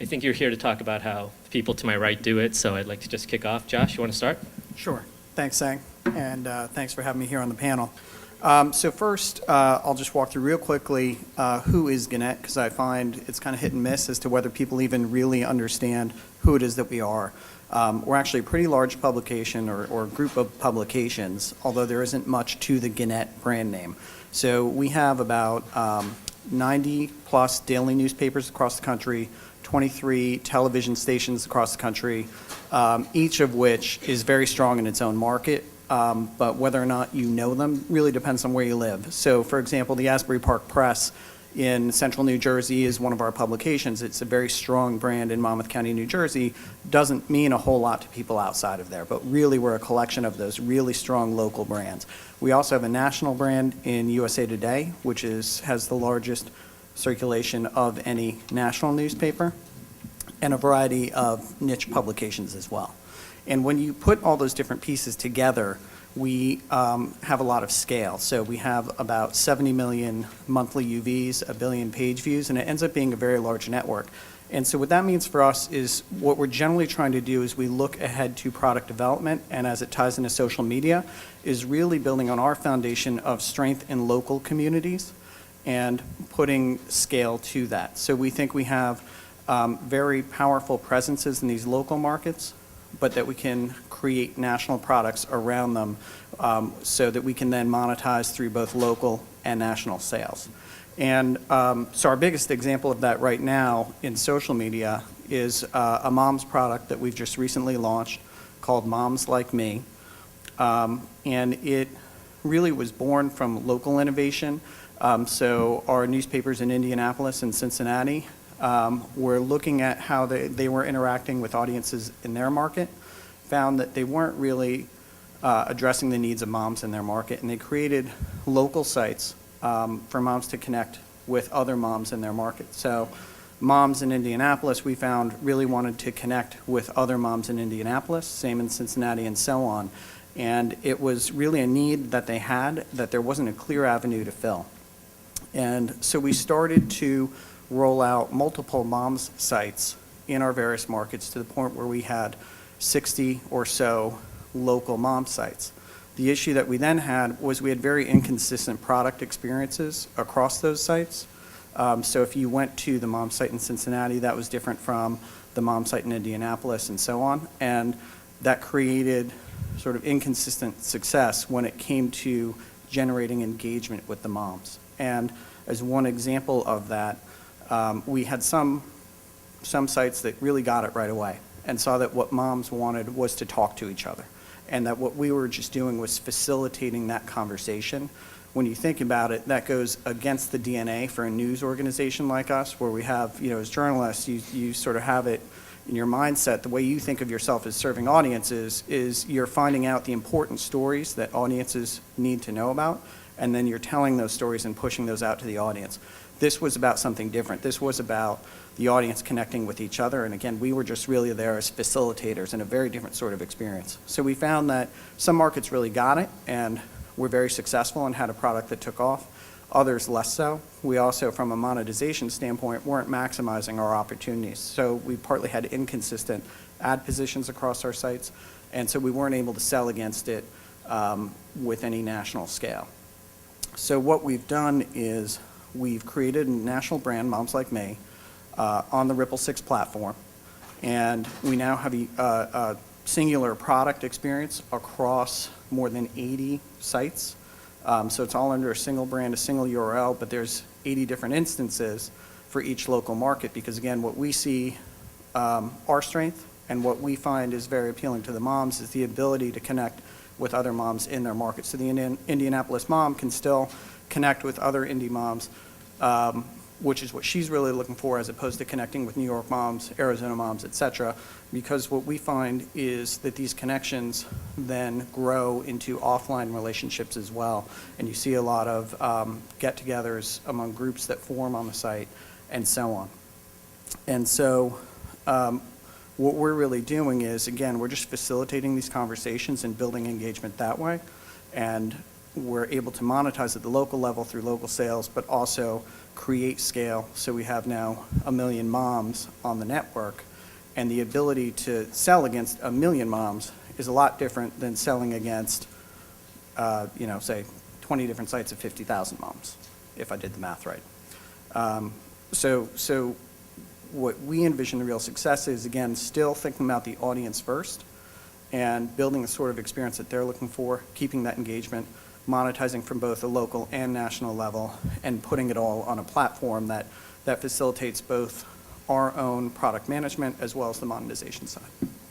think you're here to talk about how people to my right do it, so I'd like to just kick off. Josh, you want to start? Sure. Thanks, Sang, and thanks for having me here on the panel. So first, I'll just walk through real quickly who is Gannett, because I find it's kind of hit and miss as to whether people even really understand who it is that we are. We're actually a pretty large publication or group of publications, although there isn't much to the Gannett brand name. So we have about 90 plus daily newspapers across the country, 23 television stations across the country, each of which is very strong in its own market, but whether or not you know them really depends on where you live. So for example, the Asbury Park Press in central New Jersey is one of our publications. It's a very strong brand in Monmouth County, New Jersey. Doesn't mean a whole lot to people outside of there, but really we're a collection of those really strong local brands. We also have a national brand in USA Today, which has the largest circulation of any national newspaper, and a variety of niche publications as well. And when you put all those different pieces together, we have a lot of scale. So we have about 70 million monthly UVs, 1 billion page views, and it ends up being a very large network. And so what that means for us is what we're generally trying to do is we look ahead to product development, and as it ties into social media, is really building on our foundation of strength in local communities and putting scale to that. So we think we have very powerful presences in these local markets, but that we can create national products around them so that we can then monetize through both local and national sales. And so our biggest example of that right now in social media is a mom's product that we've just recently launched called Moms Like Me. And it really was born from local innovation. So our newspapers in Indianapolis and Cincinnati were looking at how they were interacting with audiences in their market, found that they weren't really addressing the needs of moms in their market, and they created local sites for moms to connect with other moms in their market. So moms in Indianapolis, we found, really wanted to connect with other moms in Indianapolis, same in Cincinnati and so on. And it was really a need that they had that there wasn't a clear avenue to fill. And so we started to roll out multiple moms sites in our various markets to the point where we had 60 or so local mom sites. The issue that we then had was we had very inconsistent product experiences across those sites. So if you went to the mom site in Cincinnati, that was different from the mom site in Indianapolis and so on. And that created sort of inconsistent success when it came to generating engagement with the moms. And as one example of that, we had some sites that really got it right away and saw that what moms wanted was to talk to each other, and that what we were just doing was facilitating that conversation. When you think about it, that goes against the DNA for a news organization like us, where we have, as journalists, you sort of have it in your mindset, the way you think of yourself as serving audiences is you're finding out the important stories that audiences need to know about, and then you're telling those stories and pushing those out to the audience. This was about something different. This was about the audience connecting with each other, and again, we were just really there as facilitators in a very different sort of experience. So we found that some markets really got it and were very successful and had a product that took off, others less so. We also, from a monetization standpoint, weren't maximizing our opportunities. So we partly had inconsistent ad positions across our sites, and so we weren't able to sell against it with any national scale. So what we've done is we've created a national brand, Moms Like Me, on the Ripple 6 platform, and we now have a singular product experience across more than 80 sites. So it's all under a single brand, a single URL, but there's 80 different instances for each local market, because again, what we see our strength and what we find is very appealing to the moms is the ability to connect with other moms in their market. So the Indianapolis mom can still connect with other Indy moms, which is what she's really looking for, as opposed to connecting with New York moms, Arizona moms, et cetera, because what we find is that these connections then grow into offline relationships as well. And you see a lot of get-togethers among groups that form on the site and so on. And so what we're really doing is, again, we're just facilitating these conversations and building engagement that way. And we're able to monetize at the local level through local sales, but also create scale. So we have now 1 million moms on the network, and the ability to sell against 1 million moms is a lot different than selling against, say, 20 different sites of 50,000 moms, if I did the math right. So what we envision the real success is, again, still thinking about the audience first and building the sort of experience that they're looking for, keeping that engagement, monetizing from both a local and national level, and putting it all on a platform that facilitates both our own product management as well as the monetization side.